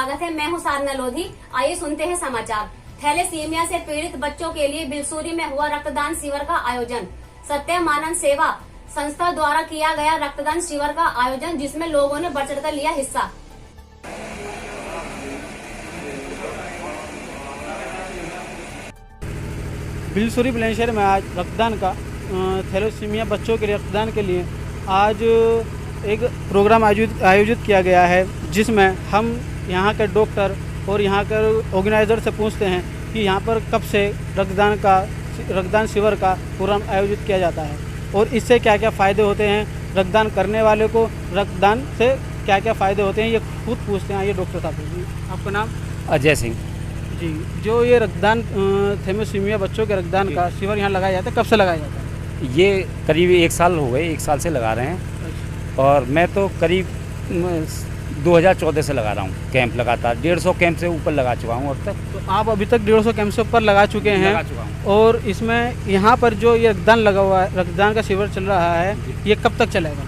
स्वागत है। मैं हूं साधना लोधी। आइए सुनते हैं समाचार। थैलेसीमिया से पीड़ित बच्चों के लिए बिलसूरी में हुआ रक्तदान शिविर का आयोजन। सत्यम आनंद सेवा संस्था द्वारा किया गया रक्तदान शिविर का आयोजन, जिसमें लोगों ने बढ़ चढ़कर लिया हिस्सा। बिलसूरी बुलंदशहर में आज रक्तदान का थैलेसीमिया बच्चों के लिए रक्तदान के लिए आज एक प्रोग्राम आयोजित किया गया है, जिसमें हम यहाँ के डॉक्टर और यहाँ के ऑर्गेनाइज़र से पूछते हैं कि यहाँ पर कब से रक्तदान शिविर का प्रोग्राम आयोजित किया जाता है और इससे क्या क्या फ़ायदे होते हैं, रक्तदान करने वाले को रक्तदान से क्या क्या फ़ायदे होते हैं, ये खुद पूछते हैं। ये डॉक्टर साहब जी, आपका नाम? अजय सिंह जी। जो ये रक्तदान थैलेसीमिया बच्चों के रक्तदान का शिविर यहाँ लगाया जाता है, कब से लगाया जाता है? ये करीब 1 साल हो गए, 1 साल से लगा रहे हैं। और मैं तो करीब 2014 से लगा रहा हूँ कैंप लगातार। 150 कैंप से ऊपर लगा चुका हूँ अब तक। तो आप अभी तक 150 कैंप से ऊपर लगा चुके हैं? लगा चुका हूँ। और इसमें यहाँ पर जो ये रक्तदान लगा हुआ है, रक्तदान का शिविर चल रहा है, ये कब तक चलेगा?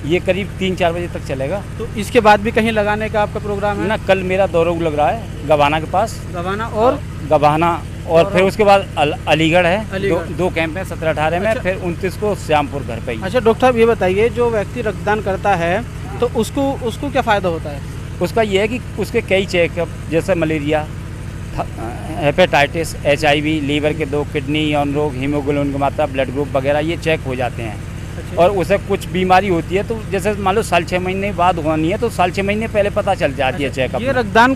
ये करीब 3-4 बजे तक चलेगा। तो इसके बाद भी कहीं लगाने का आपका प्रोग्राम है? ना, कल मेरा दौरा लग रहा है गवाना के पास। गवाना और फिर उसके बाद अलीगढ़ है। दो कैंप है 17-18 में। अच्छा। फिर 29 को श्यामपुर घर पे ही। अच्छा डॉक्टर साहब, ये बताइए, जो व्यक्ति रक्तदान करता है तो उसको क्या फ़ायदा होता है? उसका ये है कि उसके कई चेकअप, जैसे मलेरिया, हेपेटाइटिस, HIV, लीवर के 2, किडनी, यौन रोग, हीमोग्लोबिन की मात्रा, ब्लड ग्रुप वगैरह ये चेक हो जाते हैं। अच्छा। और उसे कुछ बीमारी होती है तो जैसे मान लो साल 6 महीने बाद होनी है तो साल 6 महीने पहले पता चल जाती है चेकअप। ये रक्तदान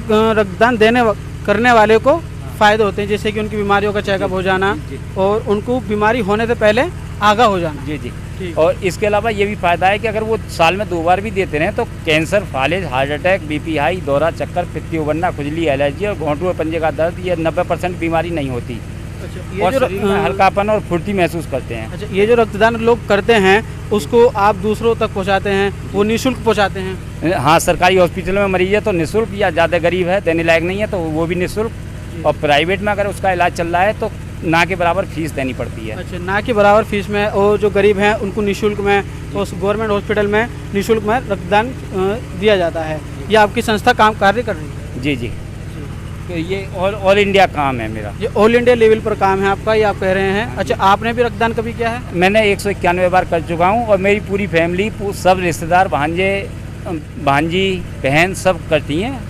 करने वाले को फ़ायदे होते हैं, जैसे कि उनकी बीमारियों का चेकअप हो जाना और उनको बीमारी होने से पहले आगाह हो जाना। जी। और इसके अलावा ये भी फ़ायदा है कि अगर वो साल में 2 बार भी देते रहें तो कैंसर, फालिज, हार्ट अटैक, BP हाई, दौरा, चक्कर, पित्ती उबलना, खुजली, एलर्जी और घोंटू और पंजे का दर्द, ये 90% बीमारी नहीं होती। अच्छा, और शरीर में हल्कापन और फुर्ती महसूस करते हैं। अच्छा, ये जो रक्तदान लोग करते हैं उसको आप दूसरों तक पहुंचाते हैं, वो निःशुल्क पहुंचाते हैं? हाँ, सरकारी हॉस्पिटल में मरीज है तो निःशुल्क, या ज़्यादा गरीब है, देने लायक नहीं है तो वो भी निःशुल्क। और प्राइवेट में अगर उसका इलाज चल रहा है तो ना के बराबर फीस देनी पड़ती है। अच्छा, ना के बराबर फीस में, और जो गरीब हैं उनको निःशुल्क में, उस गवर्नमेंट हॉस्पिटल में निःशुल्क में रक्तदान दिया जाता है। ये आपकी संस्था कार्य कर रही है? जी। तो ये ऑल इंडिया काम है मेरा। ये ऑल इंडिया लेवल पर काम है आपका, ये आप कह रहे हैं। अच्छा, आपने भी रक्तदान कभी किया है? मैंने 191 बार कर चुका हूँ और मेरी पूरी फैमिली, सब रिश्तेदार, भांजे, भांजी, बहन सब करती हैं।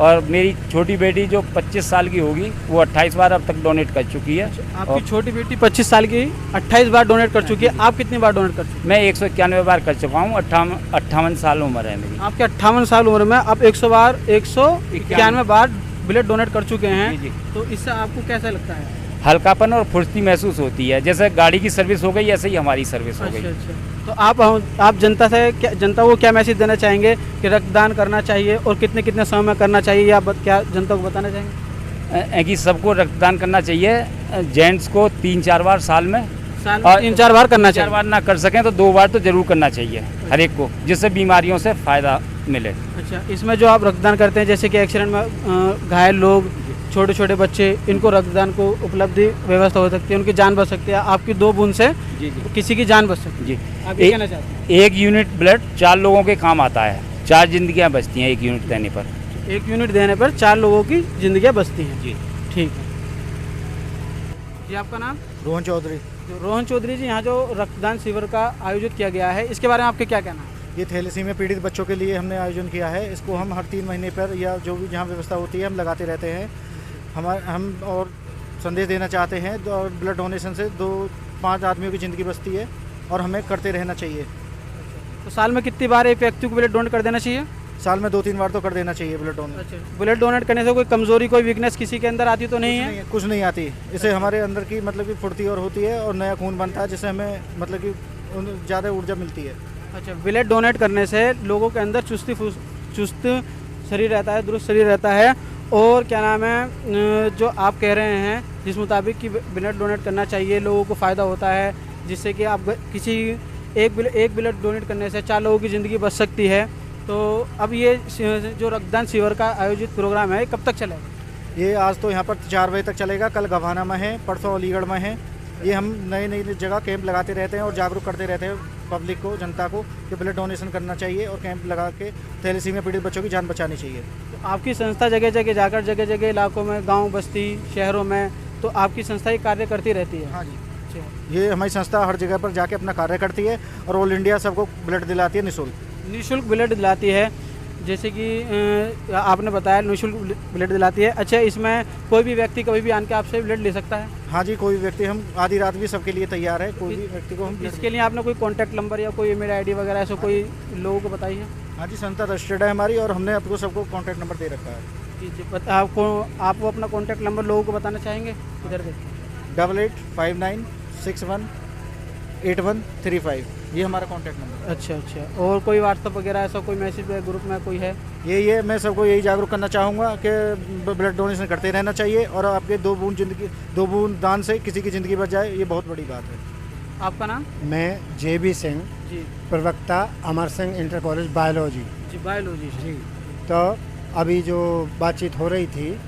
और मेरी छोटी बेटी जो 25 साल की होगी वो 28 बार अब तक डोनेट कर चुकी है। आपकी छोटी बेटी 25 साल की 28 बार डोनेट कर चुकी है। आप कितनी बार डोनेट कर चुके हैं? मैं 191 बार कर चुका हूँ। 58 साल उम्र है मेरी। आपके 58 साल उम्र में आप 191 बार ब्लड डोनेट कर चुके हैं। जी। तो इससे आपको कैसा लगता है? हल्कापन और फुर्ती महसूस होती है, जैसे गाड़ी की सर्विस हो गई ऐसे ही हमारी सर्विस हो गई। अच्छा। तो आप जनता को क्या मैसेज देना चाहेंगे कि रक्तदान करना चाहिए और कितने समय में करना चाहिए, या क्या जनता को बताना चाहेंगे? कि सबको रक्तदान करना चाहिए। जेंट्स को 3-4 बार साल में, और 3-4 बार करना चाहिए। 4 बार ना कर सकें तो 2 बार तो जरूर करना चाहिए हर एक को, जिससे बीमारियों से फ़ायदा मिले। अच्छा, इसमें जो आप रक्तदान करते हैं, जैसे कि एक्सीडेंट में घायल लोग, छोटे छोटे बच्चे, इनको रक्तदान को उपलब्धि व्यवस्था हो सकती है, उनकी जान बच सकती है। आपकी 2 बूंद से किसी की जान बच सकती है। जी। आप ये कहना चाहते हैं? 1 यूनिट ब्लड 4 लोगों के काम आता है। 4 जिंदगियां बचती हैं 1 यूनिट देने पर। 1 यूनिट देने पर 4 लोगों की जिंदगियां बचती हैं। जी। ठीक है जी। आपका नाम? रोहन चौधरी। रोहन चौधरी जी, यहाँ जो रक्तदान शिविर का आयोजित किया गया है, इसके बारे में आपके क्या कहना है? ये थैलेसीमिया पीड़ित बच्चों के लिए हमने आयोजन किया है। इसको हम हर 3 महीने पर या जो भी जहाँ व्यवस्था होती है हम लगाते रहते हैं। हम और संदेश देना चाहते हैं, और ब्लड डोनेशन से 2-5 आदमियों की ज़िंदगी बचती है और हमें करते रहना चाहिए। तो साल में कितनी बार एक व्यक्ति को ब्लड डोनेट कर देना चाहिए? साल में 2-3 बार तो कर देना चाहिए ब्लड डोनेट। अच्छा, ब्लड डोनेट करने से कोई कमजोरी, कोई वीकनेस किसी के अंदर आती तो नहीं है? कुछ नहीं आती। इससे हमारे अंदर की मतलब कि फुर्ती और होती है और नया खून बनता है, जिससे हमें मतलब कि ज़्यादा ऊर्जा मिलती है। अच्छा, ब्लड डोनेट करने से लोगों के अंदर चुस्त शरीर रहता है, दुरुस्त शरीर रहता है। और क्या नाम है, जो आप कह रहे हैं जिस मुताबिक कि ब्लड डोनेट करना चाहिए, लोगों को फ़ायदा होता है, जिससे कि आप किसी एक ब्लड डोनेट करने से 4 लोगों की ज़िंदगी बच सकती है। तो अब ये जो रक्तदान शिविर का आयोजित प्रोग्राम है, कब तक चलेगा? ये आज तो यहाँ पर 4 बजे तक चलेगा, कल गवाना में है, परसों अलीगढ़ में है। ये हम नई जगह कैंप लगाते रहते हैं और जागरूक करते रहते हैं पब्लिक को, जनता को कि ब्लड डोनेशन करना चाहिए और कैंप लगा के थैलेसीमिया पीड़ित बच्चों की जान बचानी चाहिए। तो आपकी संस्था जगह जगह जाकर, जगह जगह इलाकों में, गांव बस्ती शहरों में, तो आपकी संस्था ये कार्य करती रहती है? हाँ जी, अच्छा, ये हमारी संस्था हर जगह पर जाके अपना कार्य करती है और ऑल इंडिया सबको ब्लड दिलाती है निःशुल्क। निःशुल्क ब्लड दिलाती है, जैसे कि आपने बताया निःशुल्क ब्लड दिलाती है। अच्छा, इसमें कोई भी व्यक्ति कभी भी आके आपसे ब्लड ले सकता है? हाँ जी, कोई भी व्यक्ति, हम आधी रात भी सबके लिए तैयार है, कोई भी व्यक्ति को हम इसके लिए आपने कोई कॉन्टैक्ट नंबर या कोई ईमेल आईडी वगैरह ऐसा कोई लोगों को बताइए? हाँ जी, संस्था रजिस्टर्ड है हमारी और हमने आपको सबको कॉन्टैक्ट नंबर दे रखा है। जी जी, आप वो अपना कॉन्टैक्ट नंबर लोगों को बताना चाहेंगे? इधर देखिए, 8859618135, ये हमारा कॉन्टैक्ट नंबर है। अच्छा अच्छा, और कोई व्हाट्सअप वगैरह ऐसा कोई मैसेज ग्रुप में कोई है? यही है, मैं सबको यही जागरूक करना चाहूँगा कि ब्लड डोनेशन करते रहना चाहिए और आपके 2 बूंद दान से किसी की ज़िंदगी बच जाए, ये बहुत बड़ी बात है। आपका नाम? मैं JB सिंह, जी प्रवक्ता Amar Singh inter college biology. जी, बायोलॉजी जी, तो अभी जो बातचीत हो रही थी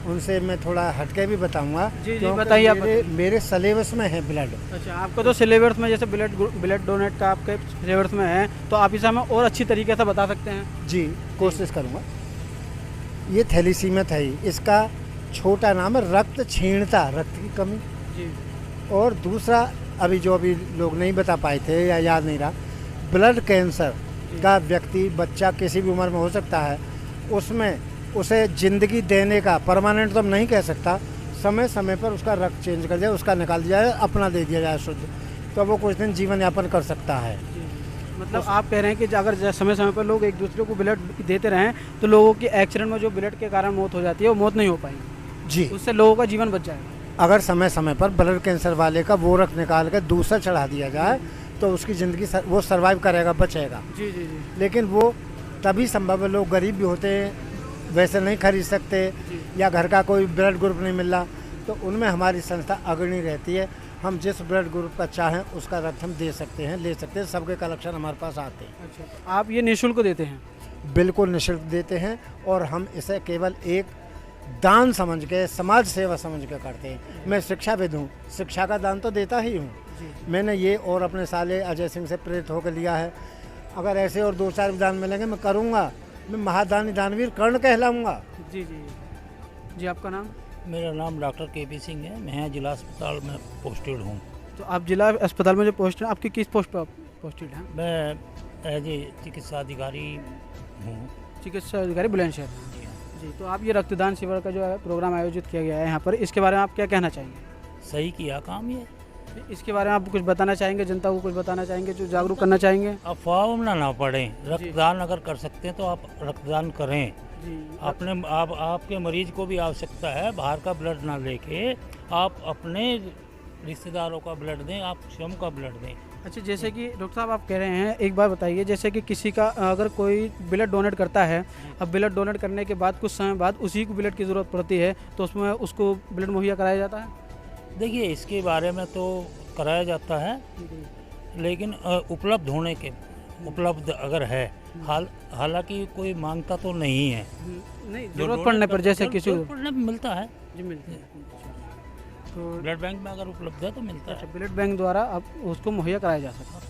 उनसे मैं थोड़ा हटके भी बताऊंगा। जी जी, क्योंकि बताइए आप। मेरे सिलेबस में है ब्लड। अच्छा, आपको तो सिलेबस में जैसे ब्लड डोनेट का आपके सिलेबस में है, तो आप इसे हमें और अच्छी तरीके से बता सकते हैं? जी, कोशिश करूँगा। ये थैलीसीमिया था, इसका छोटा नाम है रक्त क्षीणता, रक्त की कमी। जी, और दूसरा अभी लोग नहीं बता पाए थे या याद नहीं रहा, ब्लड कैंसर का व्यक्ति, बच्चा किसी भी उम्र में हो सकता है, उसमें उसे ज़िंदगी देने का, परमानेंट तो हम नहीं कह सकता, समय समय पर उसका रक्त चेंज कर दिया, उसका निकाल दिया जाए, अपना दे दिया जाए शुद्ध, तो वो कुछ दिन जीवन यापन कर सकता है। मतलब आप कह रहे हैं कि अगर समय समय पर लोग एक दूसरे को ब्लड देते रहें तो लोगों की एक्सीडेंट में जो ब्लड के कारण मौत हो जाती है वो मौत नहीं हो पाएगी? जी, उससे लोगों का जीवन बच जाएगा। अगर समय समय पर ब्लड कैंसर वाले का वो रक्त निकाल कर दूसरा चढ़ा दिया जाए तो उसकी ज़िंदगी वो सर्वाइव करेगा, बचेगा। जी जी जी, लेकिन वो तभी संभव है, लोग गरीब भी होते हैं, वैसे नहीं खरीद सकते, या घर का कोई ब्लड ग्रुप नहीं मिल रहा, तो उनमें हमारी संस्था अग्रणी रहती है। हम जिस ब्लड ग्रुप का चाहें उसका रक्त हम दे सकते हैं, ले सकते हैं, सबके कलेक्शन हमारे पास आते हैं। अच्छा, आप ये निःशुल्क देते हैं? बिल्कुल निःशुल्क देते हैं, और हम इसे केवल एक दान समझ के, समाज सेवा समझ के करते हैं। मैं शिक्षाविद हूँ, शिक्षा का दान तो देता ही हूँ। मैंने ये और अपने साले अजय सिंह से प्रेरित होकर लिया है। अगर ऐसे और 2-4 दान मिलेंगे मैं करूँगा, मैं महादानी दानवीर कर्ण कहलाऊँगा। जी जी जी, आपका नाम? मेरा नाम डॉक्टर KP सिंह है, मैं जिला अस्पताल में पोस्टेड हूँ। तो आप जिला अस्पताल में जो पोस्ट हैं, आपकी किस पोस्ट पर पोस्टेड हैं? मैं एज ए चिकित्सा अधिकारी हूँ। चिकित्सा अधिकारी बुलंदशहर। जी, तो आप ये रक्तदान शिविर का जो है प्रोग्राम आयोजित किया गया है यहाँ पर, इसके बारे में आप क्या कहना चाहेंगे? सही किया काम ये। इसके बारे में आप कुछ बताना चाहेंगे, जनता को कुछ बताना चाहेंगे, जो जागरूक करना चाहेंगे? अफवाह में ना पड़े, रक्तदान अगर कर सकते हैं तो आप रक्तदान करें। जी, आपके मरीज को भी आवश्यकता है, बाहर का ब्लड ना लेके आप अपने रिश्तेदारों का ब्लड दें, आप स्वयं का ब्लड दें। अच्छा, जैसे कि डॉक्टर साहब आप कह रहे हैं, एक बार बताइए, जैसे कि किसी का अगर कोई ब्लड डोनेट करता है, अब ब्लड डोनेट करने के बाद कुछ समय बाद उसी को ब्लड की ज़रूरत पड़ती है, तो उसमें उसको ब्लड मुहैया कराया जाता है? देखिए, इसके बारे में तो कराया जाता है, लेकिन उपलब्ध अगर है, हालांकि कोई मांगता तो नहीं है। नहीं, ज़रूरत पड़ने पर जैसे किसी को पड़ने पर मिलता है। जी, मिलती है। तो ब्लड बैंक में अगर उपलब्ध है तो मिलता है। ब्लड बैंक द्वारा आप उसको मुहैया कराया जा सकता है।